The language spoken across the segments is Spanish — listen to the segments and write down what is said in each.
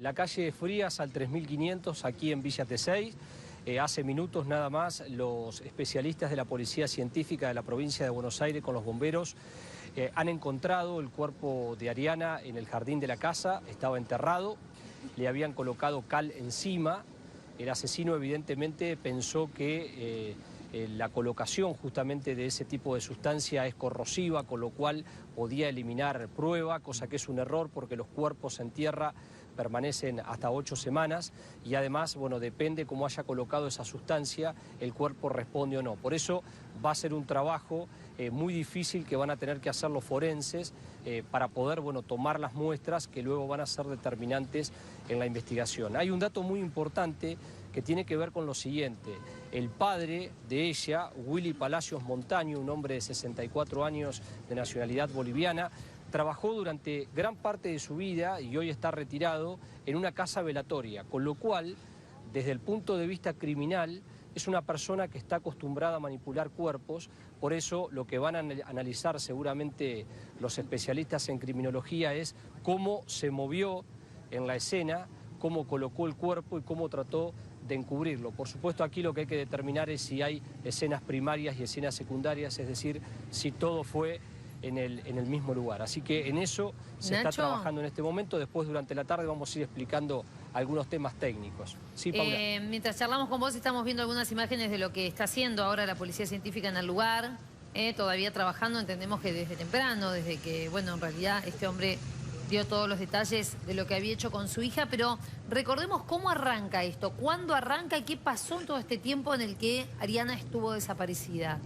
La calle Frías al 3500 aquí en Villa T6. Hace minutos nada más los especialistas de la Policía Científica de la provincia de Buenos Aires con los bomberos han encontrado el cuerpo de Ariana en el jardín de la casa. Estaba enterrado, le habían colocado cal encima. El asesino evidentemente pensó que la colocación justamente de ese tipo de sustancia es corrosiva, con lo cual podía eliminar prueba, cosa que es un error porque los cuerpos en tierra permanecen hasta 8 semanas y además, bueno, depende cómo haya colocado esa sustancia, el cuerpo responde o no. Por eso va a ser un trabajo muy difícil que van a tener que hacer los forenses para poder, bueno, tomar las muestras que luego van a ser determinantes en la investigación. Hay un dato muy importante que tiene que ver con lo siguiente. El padre de ella, Willy Palacios Montaño, un hombre de 64 años de nacionalidad boliviana, trabajó durante gran parte de su vida y hoy está retirado en una casa velatoria, con lo cual, desde el punto de vista criminal, es una persona que está acostumbrada a manipular cuerpos. Por eso lo que van a analizar seguramente los especialistas en criminología es cómo se movió en la escena, cómo colocó el cuerpo y cómo trató de encubrirlo. Por supuesto, aquí lo que hay que determinar es si hay escenas primarias y escenas secundarias, es decir, si todo fue en el mismo lugar. Así que en eso se está trabajando en este momento. Después, durante la tarde, vamos a ir explicando algunos temas técnicos. Sí, Paula. Mientras charlamos con vos, estamos viendo algunas imágenes de lo que está haciendo ahora la Policía Científica en el lugar. Todavía trabajando, entendemos que desde temprano, desde que, bueno, en realidad este hombre dio todos los detalles de lo que había hecho con su hija, pero recordemos cómo arranca esto, cuándo arranca y qué pasó en todo este tiempo en el que Ariana estuvo desaparecida.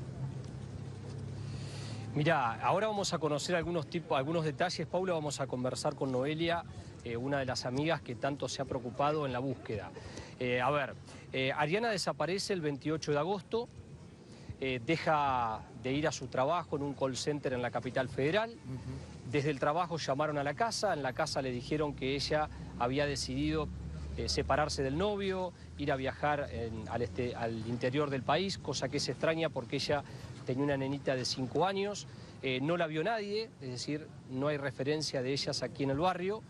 Mirá, ahora vamos a conocer algunos detalles, Paula. Vamos a conversar con Noelia, una de las amigas que tanto se ha preocupado en la búsqueda. Ariana desaparece el 28 de agosto, deja de ir a su trabajo en un call center en la capital federal. Desde el trabajo llamaron a la casa, en la casa le dijeron que ella había decidido separarse del novio, ir a viajar al interior del país, cosa que es extraña porque ella tenía una nenita de 5 años, no la vio nadie, es decir, no hay referencia de ellas aquí en el barrio.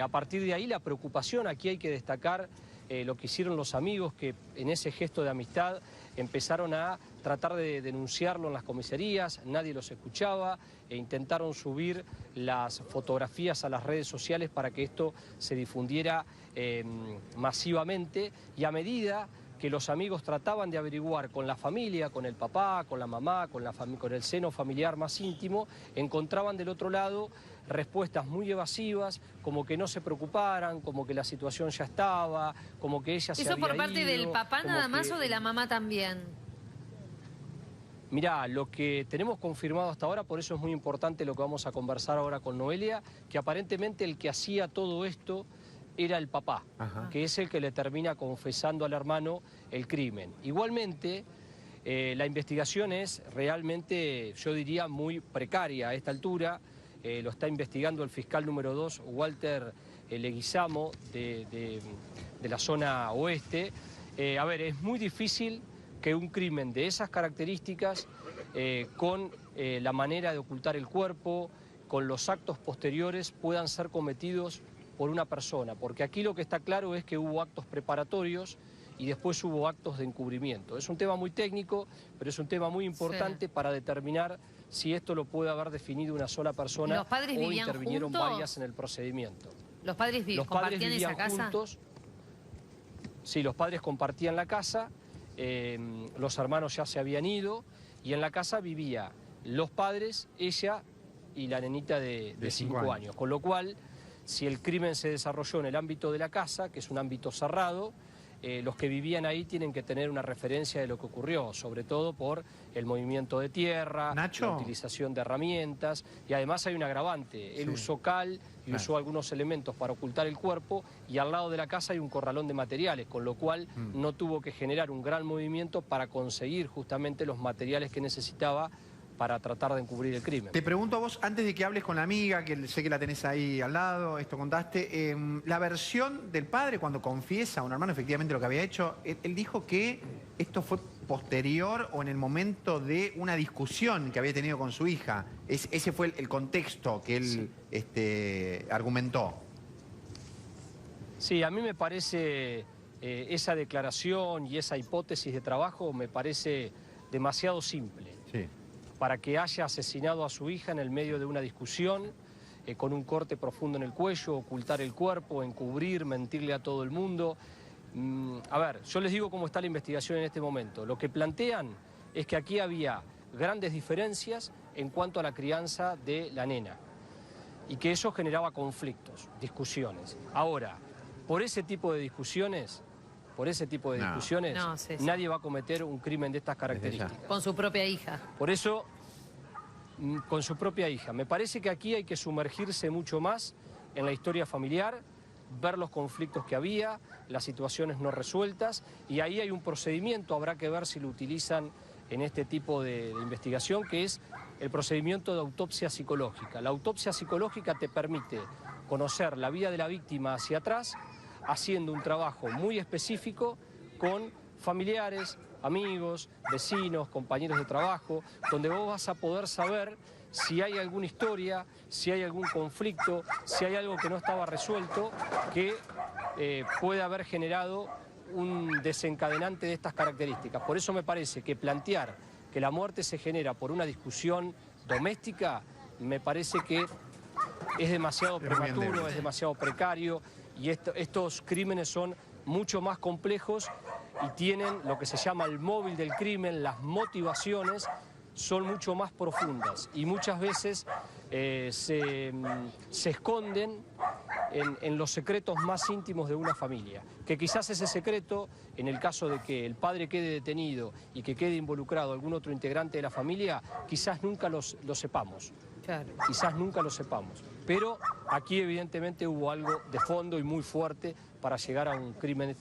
A partir de ahí la preocupación, aquí hay que destacar lo que hicieron los amigos que en ese gesto de amistad empezaron a tratar de denunciarlo en las comisarías, nadie los escuchaba e intentaron subir las fotografías a las redes sociales para que esto se difundiera masivamente, y a medida que los amigos trataban de averiguar con la familia, con el papá, con la mamá, con el seno familiar más íntimo, encontraban del otro lado respuestas muy evasivas, como que no se preocuparan, como que la situación ya estaba, como que ella se había ido. ¿Eso por parte del papá nada más o de la mamá también? Mirá, lo que tenemos confirmado hasta ahora, por eso es muy importante lo que vamos a conversar ahora con Noelia, que aparentemente el que hacía todo esto era el papá, que es el que le termina confesando al hermano el crimen. Igualmente, la investigación es realmente, yo diría, muy precaria a esta altura. Lo está investigando el fiscal número 2, Walter Leguizamo, de la zona oeste. Es muy difícil que un crimen de esas características, con la manera de ocultar el cuerpo, con los actos posteriores, puedan ser cometidos por una persona, porque aquí lo que está claro es que hubo actos preparatorios y después hubo actos de encubrimiento. Es un tema muy técnico, pero es un tema muy importante para determinar si esto lo puede haber definido una sola persona o intervinieron varias en el procedimiento. ¿Los padres compartían esa casa? Juntos. Sí, los padres compartían la casa, los hermanos ya se habían ido y en la casa vivía los padres, ella y la nenita de 5 años, con lo cual, si el crimen se desarrolló en el ámbito de la casa, que es un ámbito cerrado, los que vivían ahí tienen que tener una referencia de lo que ocurrió, sobre todo por el movimiento de tierra, la utilización de herramientas, y además hay un agravante. Él usó cal y usó algunos elementos para ocultar el cuerpo, y al lado de la casa hay un corralón de materiales, con lo cual no tuvo que generar un gran movimiento para conseguir justamente los materiales que necesitaba para tratar de encubrir el crimen. Te pregunto a vos, antes de que hables con la amiga, que sé que la tenés ahí al lado, esto contaste, la versión del padre cuando confiesa a un hermano efectivamente lo que había hecho, él dijo que esto fue posterior o en el momento de una discusión que había tenido con su hija. Ese fue el contexto que él argumentó. Sí, a mí me parece esa declaración y esa hipótesis de trabajo me parece demasiado simple. Sí. Para que haya asesinado a su hija en el medio de una discusión, con un corte profundo en el cuello, ocultar el cuerpo, encubrir, mentirle a todo el mundo. A ver, yo les digo cómo está la investigación en este momento. Lo que plantean es que aquí había grandes diferencias en cuanto a la crianza de la nena y que eso generaba conflictos, discusiones. Ahora, por ese tipo de discusiones, No, sí. nadie va a cometer un crimen de estas características. Con su propia hija. Por eso, con su propia hija. Me parece que aquí hay que sumergirse mucho más en la historia familiar, ver los conflictos que había, las situaciones no resueltas, y ahí hay un procedimiento, habrá que ver si lo utilizan en este tipo de investigación, que es el procedimiento de autopsia psicológica. La autopsia psicológica te permite conocer la vida de la víctima hacia atrás, haciendo un trabajo muy específico con familiares, amigos, vecinos, compañeros de trabajo, donde vos vas a poder saber si hay alguna historia, si hay algún conflicto, si hay algo que no estaba resuelto, que puede haber generado un desencadenante de estas características. Por eso me parece que plantear que la muerte se genera por una discusión doméstica, me parece que es demasiado prematuro, es demasiado precario, y estos crímenes son mucho más complejos y tienen lo que se llama el móvil del crimen, las motivaciones son mucho más profundas y muchas veces se esconden en los secretos más íntimos de una familia. Que quizás ese secreto, en el caso de que el padre quede detenido y que quede involucrado algún otro integrante de la familia, quizás nunca lo sepamos. Claro. Quizás nunca lo sepamos. Pero aquí evidentemente hubo algo de fondo y muy fuerte para llegar a un crimen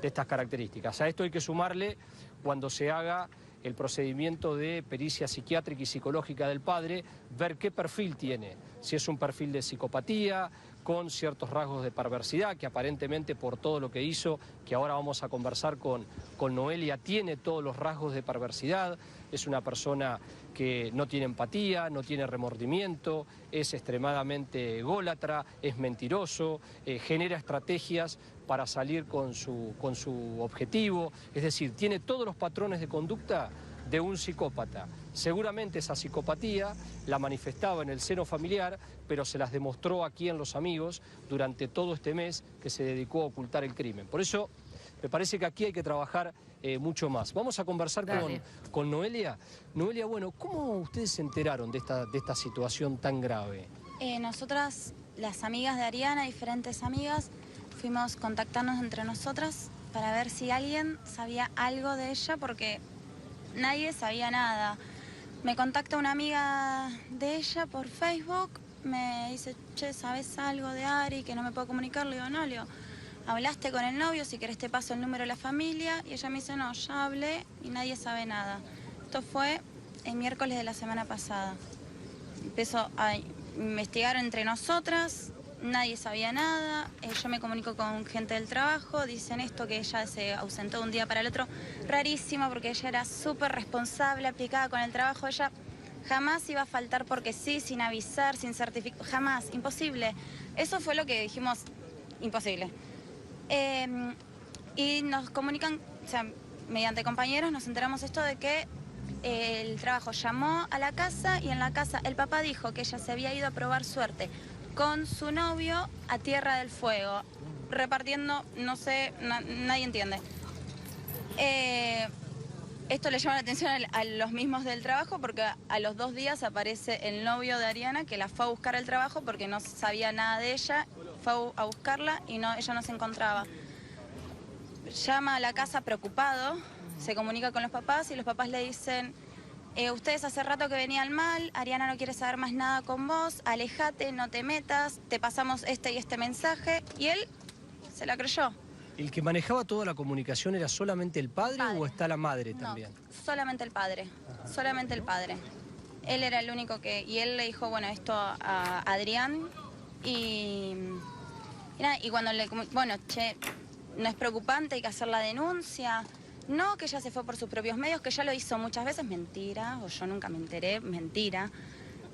de estas características. A esto hay que sumarle cuando se haga el procedimiento de pericia psiquiátrica y psicológica del padre, ver qué perfil tiene, si es un perfil de psicopatía, con ciertos rasgos de perversidad, que aparentemente por todo lo que hizo, que ahora vamos a conversar con Noelia, tiene todos los rasgos de perversidad, es una persona que no tiene empatía, no tiene remordimiento, es extremadamente ególatra, es mentiroso, genera estrategias para salir con su objetivo, es decir, tiene todos los patrones de conducta de un psicópata. Seguramente esa psicopatía la manifestaba en el seno familiar, pero se las demostró aquí en los amigos durante todo este mes que se dedicó a ocultar el crimen. Por eso me parece que aquí hay que trabajar mucho más. Vamos a conversar con Noelia. Noelia, bueno, ¿cómo ustedes se enteraron de esta situación tan grave? Nosotras, las amigas de Ariana, diferentes amigas, fuimos contactándonos entre nosotras para ver si alguien sabía algo de ella, porque nadie sabía nada. Me contacta una amiga de ella por Facebook, me dice, che, ¿sabes algo de Ari que no me puedo comunicar? Le digo, no, hablaste con el novio, si querés te paso el número de la familia. Y ella me dice, no, ya hablé y nadie sabe nada. Esto fue el miércoles de la semana pasada. Empezó a investigar entre nosotras, nadie sabía nada. Yo me comunico con gente del trabajo, dicen esto, que ella se ausentó de un día para el otro. Rarísimo, porque ella era súper responsable, aplicada con el trabajo. Ella jamás iba a faltar porque sí, sin avisar, sin certificado, jamás, imposible. Eso fue lo que dijimos, imposible. Y nos comunican, o sea, mediante compañeros nos enteramos esto de que el trabajo llamó a la casa y en la casa el papá dijo que ella se había ido a probar suerte con su novio a Tierra del Fuego, repartiendo, no sé, nadie entiende. Esto le llama la atención a los mismos del trabajo, porque a los 2 días aparece el novio de Ariana, que la fue a buscar al trabajo porque no sabía nada de ella, fue a buscarla y ella no se encontraba. Llama a la casa preocupado, se comunica con los papás y los papás le dicen, ustedes hace rato que venían mal, Ariana no quiere saber más nada con vos, alejate, no te metas, te pasamos este y este mensaje. Y él se la creyó. ¿El que manejaba toda la comunicación era solamente el padre o está la madre también? No, solamente el padre, solamente el padre. Él era el único que... Y él le dijo, bueno, esto a Adrián y cuando le... Bueno, che, no es preocupante, hay que hacer la denuncia. No, que ella se fue por sus propios medios, que ya lo hizo muchas veces, mentira, o yo nunca me enteré, mentira.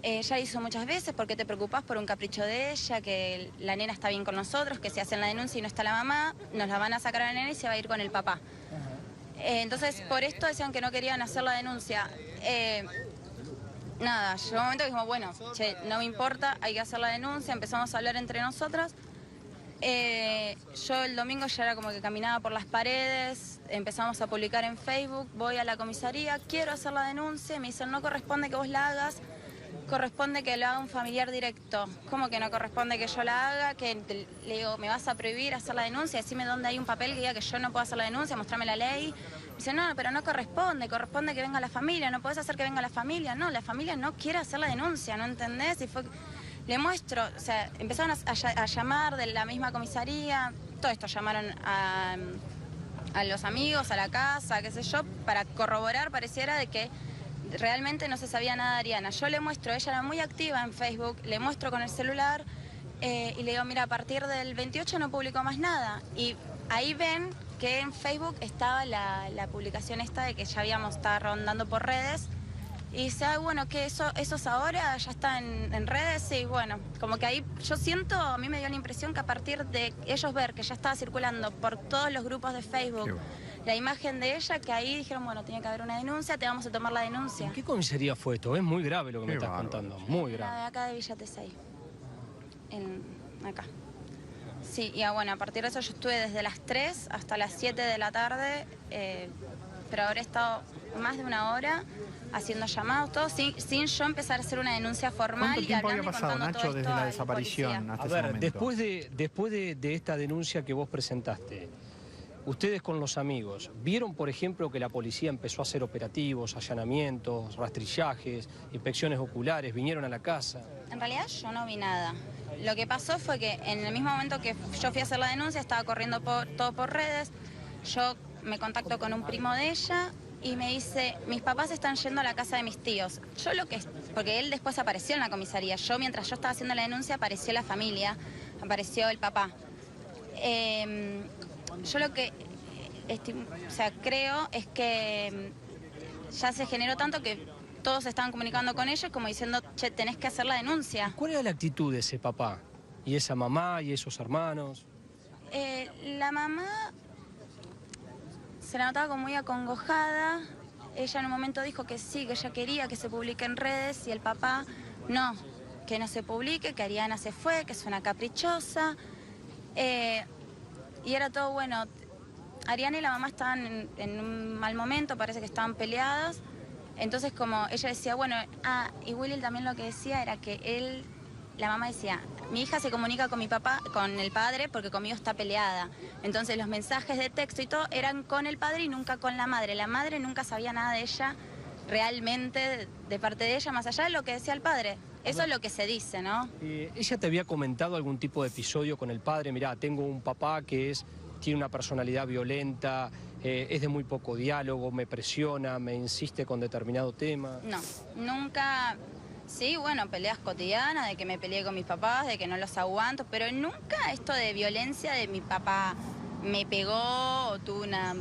Ya hizo muchas veces, ¿por qué te preocupás por un capricho de ella? Que la nena está bien con nosotros, que si hacen la denuncia y no está la mamá, nos la van a sacar a la nena y se va a ir con el papá. Entonces, por esto decían que no querían hacer la denuncia. Nada, llegó un momento que dijimos, bueno, che, no me importa, hay que hacer la denuncia, empezamos a hablar entre nosotras. Yo el domingo ya era como que caminaba por las paredes, empezamos a publicar en Facebook, voy a la comisaría, quiero hacer la denuncia, me dicen, no corresponde que vos la hagas, corresponde que lo haga un familiar directo. ¿Cómo que no corresponde que yo la haga? Que le digo, ¿me vas a prohibir hacer la denuncia? Decime dónde hay un papel que diga que yo no puedo hacer la denuncia, mostrame la ley. Dice, no, pero no corresponde, corresponde que venga la familia, no podés hacer que venga la familia. No, la familia no quiere hacer la denuncia, ¿no entendés? Y fue, le muestro, o sea, empezaron a llamar de la misma comisaría, todo esto llamaron a los amigos, a la casa, qué sé yo, para corroborar, pareciera de que realmente no se sabía nada de Ariana. Yo le muestro, ella era muy activa en Facebook, le muestro con el celular y le digo, mira, a partir del 28 no publicó más nada. Y ahí ven que en Facebook estaba la publicación esta de que ya habíamos estado rondando por redes. Y dice, ay, bueno, que eso es ahora, ya está en redes. Y bueno, como que ahí yo siento, a mí me dio la impresión que a partir de ellos ver que ya estaba circulando por todos los grupos de Facebook la imagen de ella, que ahí dijeron, bueno, tiene que haber una denuncia, te vamos a tomar la denuncia. ¿En qué comisaría fue esto? Es muy grave lo que me estás contando, muy grave. La de acá de Villa T6, acá. Sí, y bueno, a partir de eso yo estuve desde las 3 hasta las 7 de la tarde, pero habré estado más de una hora haciendo llamados, todo sin yo empezar a hacer una denuncia formal. ¿Cuánto tiempo y había pasado, Nacho, desde la desaparición hasta ese momento? Después de esta denuncia que vos presentaste, ustedes con los amigos, ¿vieron, por ejemplo, que la policía empezó a hacer operativos, allanamientos, rastrillajes, inspecciones oculares, vinieron a la casa? En realidad yo no vi nada. Lo que pasó fue que en el mismo momento que yo fui a hacer la denuncia, estaba corriendo todo por redes, yo me contacto con un primo de ella y me dice, mis papás están yendo a la casa de mis tíos. Porque él después apareció en la comisaría, mientras yo estaba haciendo la denuncia apareció la familia, apareció el papá. Yo lo que creo es que ya se generó tanto que todos estaban comunicando con ellos como diciendo, che, tenés que hacer la denuncia. ¿Cuál era la actitud de ese papá y esa mamá y esos hermanos? La mamá se la notaba como muy acongojada. Ella en un momento dijo que sí, que ella quería que se publique en redes y el papá no, que no se publique, que Ariana se fue, que es una caprichosa. Y era todo bueno. Ariana y la mamá estaban en un mal momento, parece que estaban peleadas. Entonces como ella decía, bueno, y Willy también lo que decía era que la mamá decía, mi hija se comunica con mi papá, con el padre, porque conmigo está peleada. Entonces los mensajes de texto y todo eran con el padre y nunca con la madre. La madre nunca sabía nada de ella realmente, de parte de ella, más allá de lo que decía el padre. Eso es lo que se dice, ¿no? ¿Ella te había comentado algún tipo de episodio con el padre? Mirá, tengo un papá que tiene una personalidad violenta, es de muy poco diálogo, me presiona, me insiste con determinado tema. No, nunca. Sí, bueno, peleas cotidianas, de que me peleé con mis papás, de que no los aguanto, pero nunca esto de violencia de mi papá me pegó o tuvo una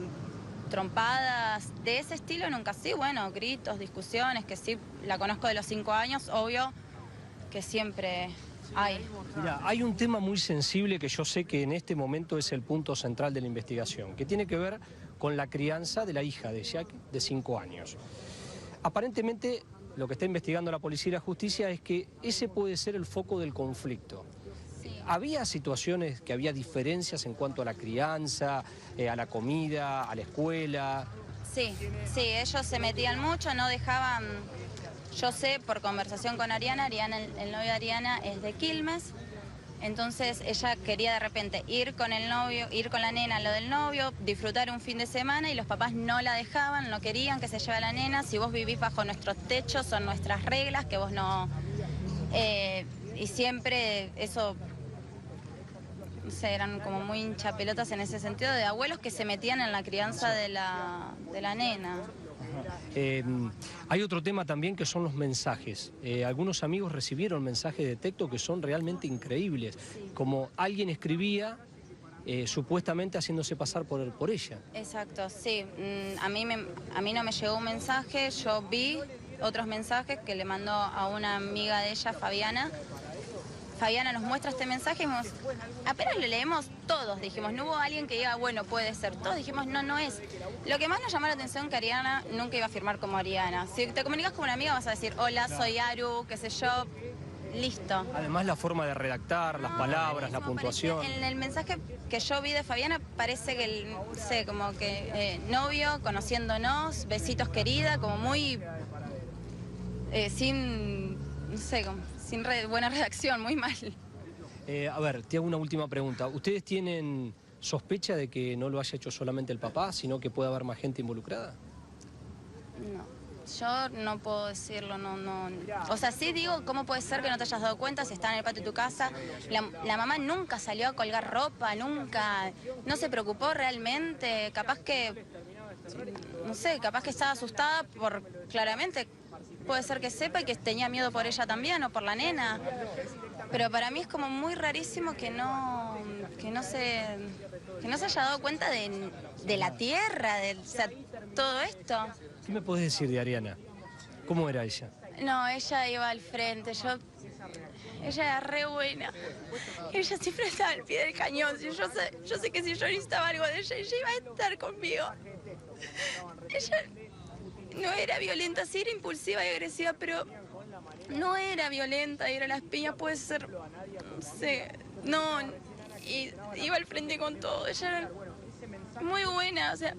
trompadas de ese estilo, nunca. Sí, bueno, gritos, discusiones, que sí, la conozco de los 5 años, obvio que siempre hay. Mira, hay un tema muy sensible que yo sé que en este momento es el punto central de la investigación, que tiene que ver con la crianza de la hija de Jack, de 5 años. Aparentemente, lo que está investigando la policía y la justicia es que ese puede ser el foco del conflicto. Sí. ¿Había situaciones que había diferencias en cuanto a la crianza, a la comida, a la escuela? Sí, ellos se metían mucho, no dejaban. Yo sé por conversación con Ariana, el novio de Ariana es de Quilmes, entonces ella quería de repente ir con el novio, ir con la nena a lo del novio, disfrutar un fin de semana y los papás no la dejaban, no querían que se lleve a la nena. Si vos vivís bajo nuestros techos, son nuestras reglas, que vos no. Y siempre eso, no sé, eran como muy hinchapelotas en ese sentido, de abuelos que se metían en la crianza de la nena. Hay otro tema también que son los mensajes. Algunos amigos recibieron mensajes de texto que son realmente increíbles, como alguien escribía supuestamente haciéndose pasar por ella. Exacto, sí. A mí no me llegó un mensaje, yo vi otros mensajes que le mandó a una amiga de ella, Fabiana. Fabiana nos muestra este mensaje y apenas lo leemos todos, dijimos, no hubo alguien que diga, bueno, puede ser. Todos dijimos, no, no es. Lo que más nos llamó la atención que Ariana nunca iba a firmar como Ariana. Si te comunicas con una amiga vas a decir, hola, soy Aru, qué sé yo, listo. Además la forma de redactar, las palabras, la puntuación. En el mensaje que yo vi de Fabiana parece que, no sé, como que novio, conociéndonos, besitos querida, como muy sin, no sé, sin buena redacción, muy mal. A ver, te hago una última pregunta. ¿Ustedes tienen sospecha de que no lo haya hecho solamente el papá, sino que puede haber más gente involucrada? No, yo no puedo decirlo, no. O sea, sí digo, ¿cómo puede ser que no te hayas dado cuenta si está en el patio de tu casa? La mamá nunca salió a colgar ropa, nunca, no se preocupó realmente, capaz que, no sé, capaz que estaba asustada por, claramente, puede ser que sepa y que tenía miedo por ella también o por la nena. Pero para mí es como muy rarísimo que no se haya dado cuenta de la tierra, o sea, todo esto. ¿Qué me podés decir de Ariana? ¿Cómo era ella? No, ella iba al frente, ella era re buena. Ella siempre estaba al pie del cañón. Yo sé que si yo necesitaba algo de ella iba a estar conmigo. Ella no era violenta, sí era impulsiva y agresiva, pero no era violenta, ir a las piñas puede ser, no sé, no, y iba al frente con todo, ella era muy buena, o sea,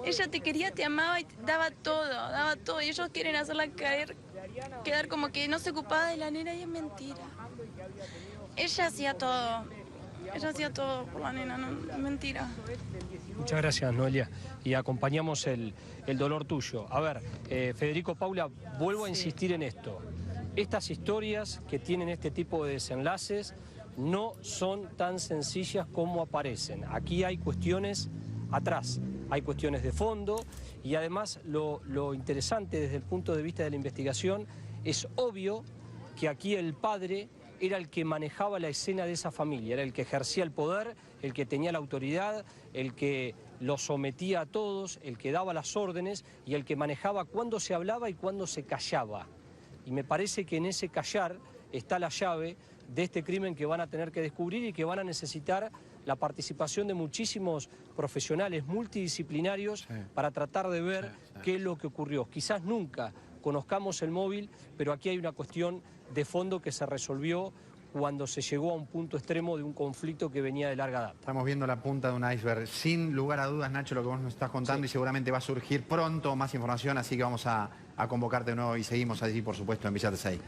ella te quería, te amaba y daba todo, y ellos quieren hacerla quedar como que no se ocupaba de la nena y es mentira. Ella hacía todo por la nena, no, es mentira. Muchas gracias, Noelia. Y acompañamos el dolor tuyo. A ver, Federico, Paula, vuelvo a insistir en esto. Estas historias que tienen este tipo de desenlaces no son tan sencillas como aparecen. Aquí hay cuestiones atrás, hay cuestiones de fondo y además lo interesante desde el punto de vista de la investigación es obvio que aquí el padre era el que manejaba la escena de esa familia, era el que ejercía el poder, el que tenía la autoridad, el que los sometía a todos, el que daba las órdenes y el que manejaba cuándo se hablaba y cuándo se callaba. Y me parece que en ese callar está la llave de este crimen que van a tener que descubrir y que van a necesitar la participación de muchísimos profesionales multidisciplinarios para tratar de ver qué es lo que ocurrió. Quizás nunca conozcamos el móvil, pero aquí hay una cuestión de fondo que se resolvió cuando se llegó a un punto extremo de un conflicto que venía de larga data. Estamos viendo la punta de un iceberg. Sin lugar a dudas, Nacho, lo que vos nos estás contando y seguramente va a surgir pronto más información, así que vamos a convocarte de nuevo y seguimos allí, por supuesto, en Villa Tesey.